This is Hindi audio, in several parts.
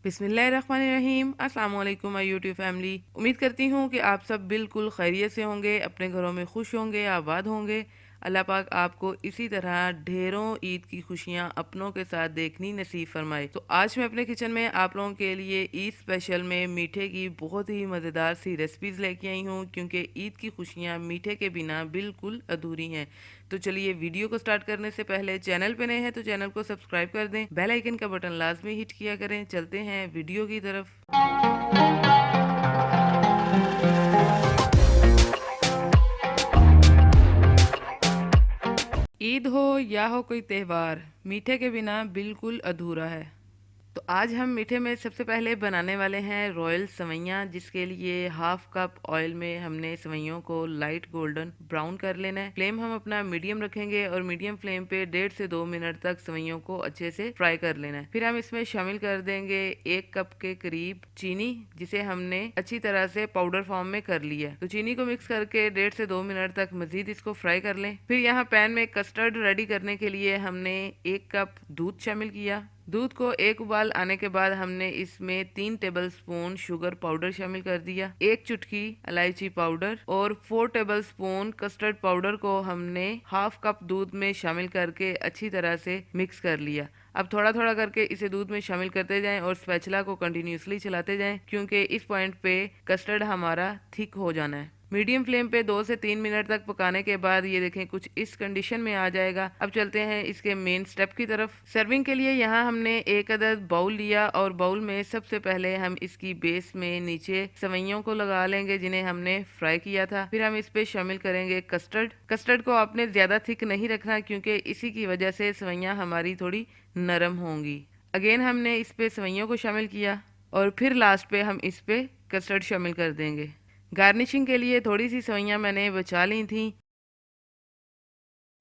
बिस्मिल्लाहिर्रहमानिर्रहीम। अस्सलाम वालेकुम माय यूट्यूब फैमिली। उम्मीद करती हूँ कि आप सब बिल्कुल खैरियत से होंगे, अपने घरों में खुश होंगे, आबाद होंगे। अल्लाह पाक आपको इसी तरह ढेरों ईद की खुशियाँ अपनों के साथ देखनी नसीब फरमाए। तो आज मैं अपने किचन में आप लोगों के लिए ईद स्पेशल में मीठे की बहुत ही मज़ेदार सी रेसिपीज़ लेके आई हूँ, क्योंकि ईद की खुशियाँ मीठे के बिना बिल्कुल अधूरी हैं। तो चलिए वीडियो को स्टार्ट करने से पहले चैनल पे नए हैं तो चैनल को सब्सक्राइब कर दें, बेल आइकन का बटन लाजमी हिट किया करें। चलते हैं वीडियो की तरफ। ईद हो या हो कोई त्यौहार, मीठे के बिना बिल्कुल अधूरा है। तो आज हम मीठे में सबसे पहले बनाने वाले हैं रॉयल सवैयाँ, जिसके लिए हाफ कप ऑयल में हमने सवैयों को लाइट गोल्डन ब्राउन कर लेना है। फ्लेम हम अपना मीडियम रखेंगे और मीडियम फ्लेम पे 1.5 से 2 मिनट तक सवैयों को अच्छे से फ्राई कर लेना है। फिर हम इसमें शामिल कर देंगे 1 कप के करीब चीनी, जिसे हमने अच्छी तरह से पाउडर फॉर्म में कर लिया है। तो चीनी को मिक्स करके 1.5 से 2 मिनट तक मजीद इसको फ्राई कर लें। फिर यहाँ पैन में कस्टर्ड रेडी करने के लिए हमने 1 कप दूध शामिल किया। दूध को एक उबाल आने के बाद हमने इसमें 3 टेबलस्पून शुगर पाउडर शामिल कर दिया, 1 चुटकी इलायची पाउडर और 4 टेबलस्पून कस्टर्ड पाउडर को हमने हाफ कप दूध में शामिल करके अच्छी तरह से मिक्स कर लिया। अब थोड़ा थोड़ा करके इसे दूध में शामिल करते जाएं और स्पैचुला को कंटिन्यूसली चलाते जाएं, क्योंकि इस पॉइंट पे कस्टर्ड हमारा थिक हो जाना है। मीडियम फ्लेम पे 2 से 3 मिनट तक पकाने के बाद ये देखें कुछ इस कंडीशन में आ जाएगा। अब चलते हैं इसके मेन स्टेप की तरफ। सर्विंग के लिए यहाँ हमने एक अदद बाउल लिया और बाउल में सबसे पहले हम इसकी बेस में नीचे सवैयों को लगा लेंगे, जिन्हें हमने फ्राई किया था। फिर हम इस पे शामिल करेंगे कस्टर्ड। कस्टर्ड को आपने ज़्यादा थिक नहीं रखना, क्योंकि इसी की वजह से सवैयाँ हमारी थोड़ी नरम होंगी। अगेन हमने इस पे सवैयों को शामिल किया और फिर लास्ट पे हम इस पे कस्टर्ड शामिल कर देंगे। गार्निशिंग के लिए थोड़ी सी सवैयाँ मैंने बचा ली थी।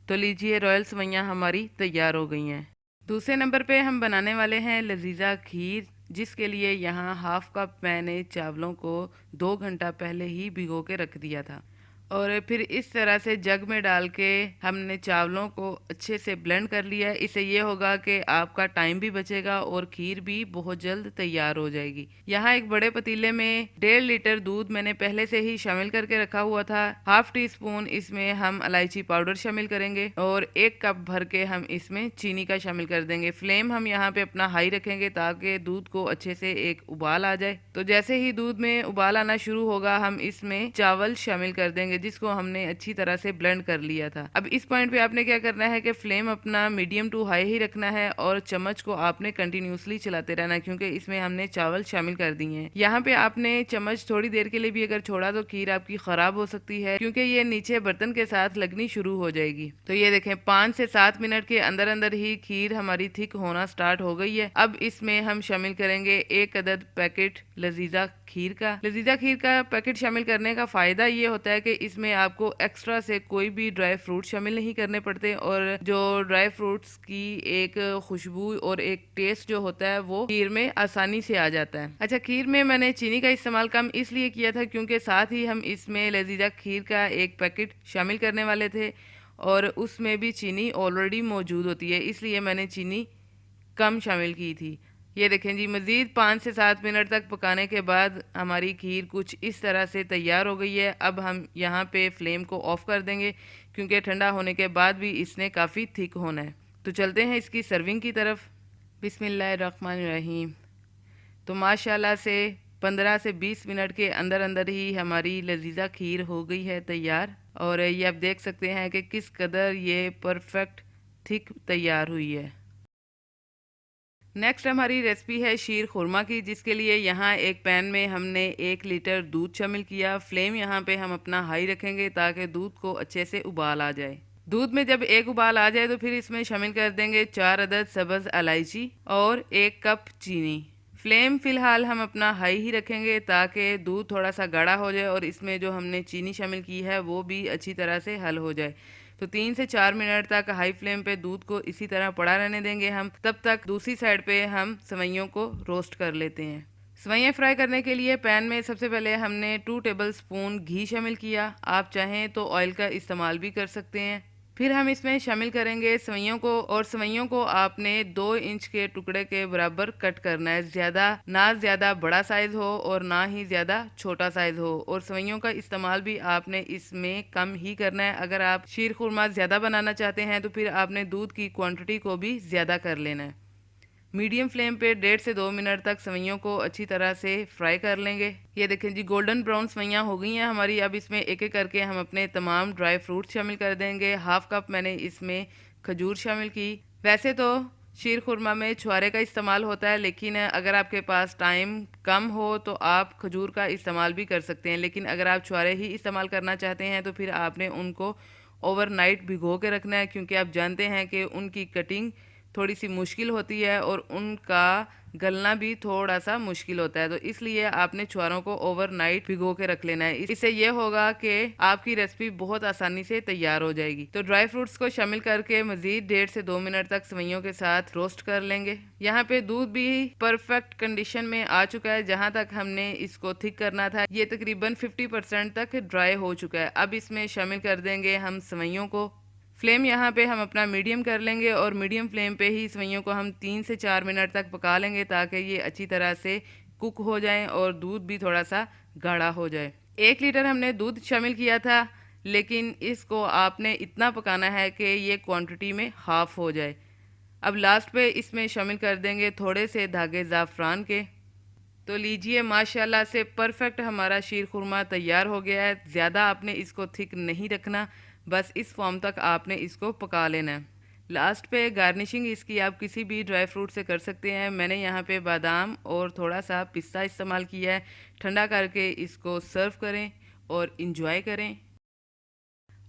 तो लीजिए रॉयल सवैयाँ हमारी तैयार हो गई हैं। दूसरे नंबर पे हम बनाने वाले हैं लजीजा खीर, जिसके लिए यहाँ हाफ कप मैंने चावलों को 2 घंटा पहले ही भिगो के रख दिया था और फिर इस तरह से जग में डाल के हमने चावलों को अच्छे से ब्लेंड कर लिया है। इससे ये होगा कि आपका टाइम भी बचेगा और खीर भी बहुत जल्द तैयार हो जाएगी। यहाँ एक बड़े पतीले में 1.5 लीटर दूध मैंने पहले से ही शामिल करके रखा हुआ था। हाफ टी स्पून इसमें हम इलायची पाउडर शामिल करेंगे और 1 कप भर के हम इसमें चीनी का शामिल कर देंगे। फ्लेम हम यहाँ पे अपना हाई रखेंगे ताकि दूध को अच्छे से एक उबाल आ जाए। तो जैसे ही दूध में उबाल आना शुरू होगा हम इसमें चावल शामिल कर देंगे, जिसको हमने अच्छी तरह से ब्लेंड कर लिया था। अब इस पॉइंट पे आपने क्या करना है कि फ्लेम अपना मीडियम टू हाई ही रखना है और चम्मच को आपने कंटिन्यूसली चलाते रहना है, क्योंकि इसमें हमने चावल शामिल कर दिए हैं। यहाँ पे आपने चम्मच थोड़ी देर के लिए भी अगर छोड़ा तो खीर आपकी खराब हो सकती है, क्योंकि ये नीचे बर्तन के साथ लगनी शुरू हो जाएगी। तो ये देखें 5 से 7 मिनट के अंदर अंदर ही खीर हमारी थिक होना स्टार्ट हो गई है। अब इसमें हम शामिल करेंगे 1 अदद पैकेट लजीजा खीर का। लजीजा खीर का पैकेट शामिल करने का फ़ायदा ये होता है कि इसमें आपको एक्स्ट्रा से कोई भी ड्राई फ्रूट शामिल नहीं करने पड़ते और जो ड्राई फ्रूट्स की एक खुशबू और एक टेस्ट जो होता है वो खीर में आसानी से आ जाता है। अच्छा, खीर में मैंने चीनी का इस्तेमाल कम इसलिए किया था क्योंकि साथ ही हम इसमें लजीजा खीर का एक पैकेट शामिल करने वाले थे और उसमें भी चीनी ऑलरेडी मौजूद होती है, इसलिए मैंने चीनी कम शामिल की थी। ये देखें जी, मज़ीद 5 से 7 मिनट तक पकाने के बाद हमारी खीर कुछ इस तरह से तैयार हो गई है। अब हम यहाँ पे फ्लेम को ऑफ़ कर देंगे, क्योंकि ठंडा होने के बाद भी इसने काफ़ी थिक होना है। तो चलते हैं इसकी सर्विंग की तरफ। बिस्मिल्लाहिर्रहमानिर्रहीम। तो माशाल्लाह से 15 से 20 मिनट के अंदर अंदर ही हमारी लजीजा खीर हो गई है तैयार और ये आप देख सकते हैं कि किस कदर ये परफेक्ट थिक तैयार हुई है। नेक्स्ट हमारी रेसिपी है शीर खुरमा की, जिसके लिए यहाँ एक पैन में हमने 1 लीटर दूध शामिल किया। फ्लेम यहाँ पे हम अपना हाई रखेंगे ताकि दूध को अच्छे से उबाल आ जाए। दूध में जब एक उबाल आ जाए तो फिर इसमें शामिल कर देंगे 4 अदद सब्ज़ इलायची और 1 कप चीनी। फ्लेम फ़िलहाल हम अपना हाई ही रखेंगे ताकि दूध थोड़ा सा गाढ़ा हो जाए और इसमें जो हमने चीनी शामिल की है वो भी अच्छी तरह से हल हो जाए। तो 3 से 4 मिनट तक हाई फ्लेम पे दूध को इसी तरह पड़ा रहने देंगे हम। तब तक दूसरी साइड पे हम सेवइयों को रोस्ट कर लेते हैं। सेवइयाँ फ्राई करने के लिए पैन में सबसे पहले हमने 2 टेबलस्पून घी शामिल किया। आप चाहें तो ऑयल का इस्तेमाल भी कर सकते हैं। फिर हम इसमें शामिल करेंगे सेवइयों को, और सेवइयों को आपने 2 इंच के टुकड़े के बराबर कट करना है। ज़्यादा बड़ा साइज़ हो और ना ही ज़्यादा छोटा साइज़ हो। और सेवइयों का इस्तेमाल भी आपने इसमें कम ही करना है। अगर आप शीर खुरमा ज़्यादा बनाना चाहते हैं तो फिर आपने दूध की क्वांटिटी को भी ज़्यादा कर लेना है। मीडियम फ्लेम पे 1.5 से 2 मिनट तक सेवइयों को अच्छी तरह से फ्राई कर लेंगे। ये देखें जी, गोल्डन ब्राउन सेवइयाँ हो गई हैं हमारी। अब इसमें एक एक करके हम अपने तमाम ड्राई फ्रूट शामिल कर देंगे। हाफ कप मैंने इसमें खजूर शामिल की। वैसे तो शीर खुरमा में छुआरे का इस्तेमाल होता है, लेकिन अगर आपके पास टाइम कम हो तो आप खजूर का इस्तेमाल भी कर सकते हैं। लेकिन अगर आप छुआरे ही इस्तेमाल करना चाहते हैं तो फिर आपने उनको ओवरनाइट भिगो के रखना है, क्योंकि आप जानते हैं कि उनकी कटिंग थोड़ी सी मुश्किल होती है और उनका गलना भी थोड़ा सा मुश्किल होता है। तो इसलिए आपने छुआरों को ओवरनाइट भिगो के रख लेना है। इससे ये होगा कि आपकी रेसिपी बहुत आसानी से तैयार हो जाएगी। तो ड्राई फ्रूट्स को शामिल करके मजीद 1.5 से 2 मिनट तक सेवइयों के साथ रोस्ट कर लेंगे। यहाँ पे दूध भी परफेक्ट कंडीशन में आ चुका है। जहाँ तक हमने इसको थिक करना था, ये तकरीबन 50% तक ड्राई हो चुका है। अब इसमें शामिल कर देंगे हम सेवइयों को। फ्लेम यहाँ पे हम अपना मीडियम कर लेंगे और मीडियम फ्लेम पे ही सेवइयों को हम 3 से 4 मिनट तक पका लेंगे, ताकि ये अच्छी तरह से कुक हो जाएं और दूध भी थोड़ा सा गाढ़ा हो जाए। 1 लीटर हमने दूध शामिल किया था, लेकिन इसको आपने इतना पकाना है कि ये क्वांटिटी में हाफ हो जाए। अब लास्ट पे इसमें शामिल कर देंगे थोड़े से धागे ज़ाफ़रान के। तो लीजिए, माशाल्लाह से परफेक्ट हमारा शीर खुरमा तैयार हो गया है। ज़्यादा आपने इसको थिक नहीं रखना, बस इस फॉर्म तक आपने इसको पका लेना है। लास्ट पे गार्निशिंग इसकी आप किसी भी ड्राई फ्रूट से कर सकते हैं। मैंने यहाँ पे बादाम और थोड़ा सा पिस्ता इस्तेमाल किया है। ठंडा करके इसको सर्व करें और इंजॉय करें।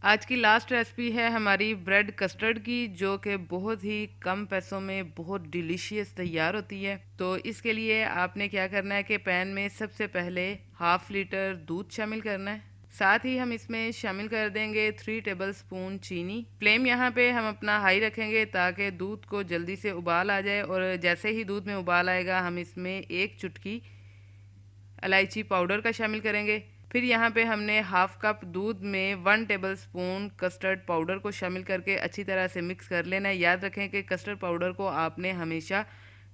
आज की लास्ट रेसिपी है हमारी ब्रेड कस्टर्ड की, जो कि बहुत ही कम पैसों में बहुत डिलीशियस तैयार होती है। तो इसके लिए आपने क्या करना है कि पैन में सबसे पहले 1/2 लीटर दूध शामिल करना है। साथ ही हम इसमें शामिल कर देंगे 3 टेबल स्पून चीनी। फ्लेम यहाँ पे हम अपना हाई रखेंगे ताकि दूध को जल्दी से उबाल आ जाए। और जैसे ही दूध में उबाल आएगा, हम इसमें 1 चुटकी इलायची पाउडर का शामिल करेंगे। फिर यहाँ पे हमने हाफ कप दूध में 1 टेबल स्पून कस्टर्ड पाउडर को शामिल करके अच्छी तरह से मिक्स कर लेना है। याद रखें कि कस्टर्ड पाउडर को आपने हमेशा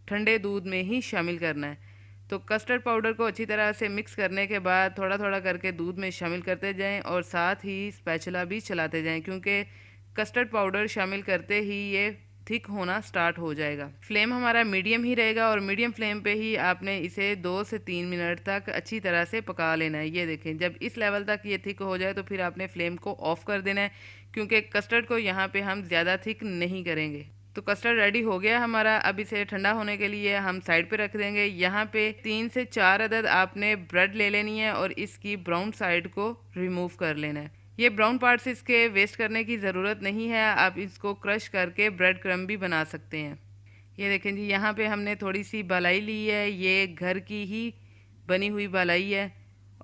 ठंडे दूध में ही शामिल करना है। तो कस्टर्ड पाउडर को अच्छी तरह से मिक्स करने के बाद थोड़ा थोड़ा करके दूध में शामिल करते जाएं और साथ ही स्पैचुला भी चलाते जाएं, क्योंकि कस्टर्ड पाउडर शामिल करते ही ये थिक होना स्टार्ट हो जाएगा। फ्लेम हमारा मीडियम ही रहेगा और मीडियम फ्लेम पे ही आपने इसे 2 से 3 मिनट तक अच्छी तरह से पका लेना है। ये देखें, जब इस लेवल तक ये थिक हो जाए तो फिर आपने फ्लेम को ऑफ कर देना है, क्योंकि कस्टर्ड को यहाँ पे हम ज़्यादा थिक नहीं करेंगे। तो कस्टर्ड रेडी हो गया हमारा। अब इसे ठंडा होने के लिए हम साइड पे रख देंगे। यहाँ पे 3 से 4 अदद आपने ब्रेड ले लेनी है और इसकी ब्राउन साइड को रिमूव कर लेना है। ये ब्राउन पार्ट्स इसके वेस्ट करने की ज़रूरत नहीं है, आप इसको क्रश करके ब्रेड क्रम्ब भी बना सकते हैं। ये देखें जी, यहाँ पे हमने थोड़ी सी बालाई ली है। ये घर की ही बनी हुई बालाई है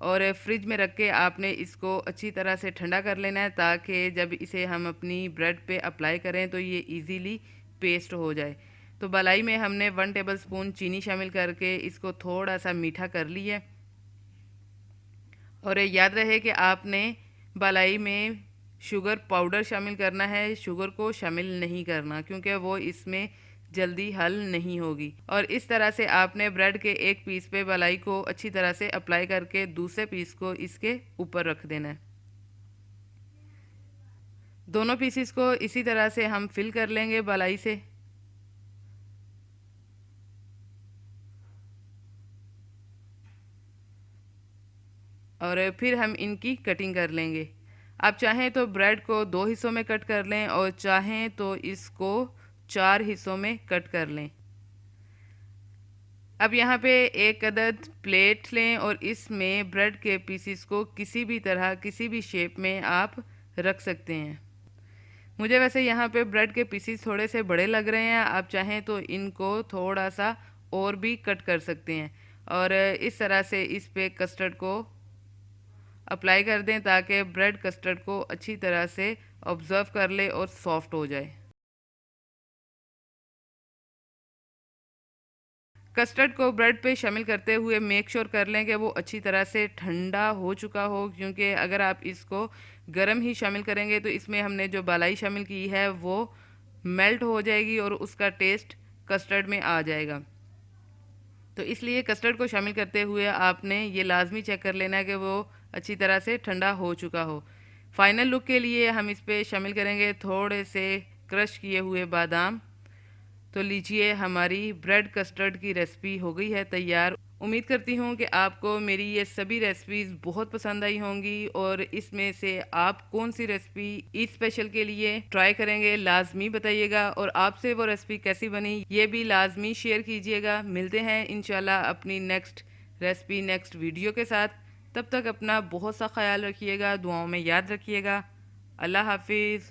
और फ्रिज में रख के आपने इसको अच्छी तरह से ठंडा कर लेना है, ताकि जब इसे हम अपनी ब्रेड पे अप्लाई करें तो ये इजीली पेस्ट हो जाए। तो बालाई में हमने 1 टेबल स्पून चीनी शामिल करके इसको थोड़ा सा मीठा कर लिया। और याद रहे कि आपने बालाई में शुगर पाउडर शामिल करना है, शुगर को शामिल नहीं करना, क्योंकि वो इसमें जल्दी हल नहीं होगी। और इस तरह से आपने ब्रेड के एक पीस पे बालाई को अच्छी तरह से अप्लाई करके दूसरे पीस को इसके ऊपर रख देना है। दोनों पीसेस को इसी तरह से हम फिल कर लेंगे बालाई से। और फिर हम इनकी कटिंग कर लेंगे। आप चाहें तो ब्रेड को 2 हिस्सों में कट कर लें और चाहें तो इसको 4 हिस्सों में कट कर लें। अब यहाँ पे एक अदद प्लेट लें और इसमें ब्रेड के पीसीस को किसी भी तरह किसी भी शेप में आप रख सकते हैं। मुझे वैसे यहाँ पे ब्रेड के पीसीस थोड़े से बड़े लग रहे हैं, आप चाहें तो इनको थोड़ा सा और भी कट कर सकते हैं। और इस तरह से इस पे कस्टर्ड को अप्लाई कर दें ताकि ब्रेड कस्टर्ड को अच्छी तरह से ऑब्जर्व कर ले और सॉफ्ट हो जाए। कस्टर्ड को ब्रेड पे शामिल करते हुए मेक श्योर कर लें कि वो अच्छी तरह से ठंडा हो चुका हो, क्योंकि अगर आप इसको गर्म ही शामिल करेंगे तो इसमें हमने जो बालाई शामिल की है वो मेल्ट हो जाएगी और उसका टेस्ट कस्टर्ड में आ जाएगा। तो इसलिए कस्टर्ड को शामिल करते हुए आपने ये लाजमी चेक कर लेना है कि वो अच्छी तरह से ठंडा हो चुका हो। फाइनल लुक के लिए हम इस पे शामिल करेंगे थोड़े से क्रश किए हुए बादाम। तो लीजिए, हमारी ब्रेड कस्टर्ड की रेसिपी हो गई है तैयार। उम्मीद करती हूँ कि आपको मेरी ये सभी रेसिपीज़ बहुत पसंद आई होंगी और इसमें से आप कौन सी रेसिपी ईद स्पेशल के लिए ट्राई करेंगे लाजमी बताइएगा, और आपसे वो रेसिपी कैसी बनी ये भी लाजमी शेयर कीजिएगा। मिलते हैं इंशाल्लाह अपनी नेक्स्ट रेसिपी नेक्स्ट वीडियो के साथ। तब तक अपना बहुत सा ख्याल रखिएगा, दुआओं में याद रखिएगा। अल्लाह हाफिज़।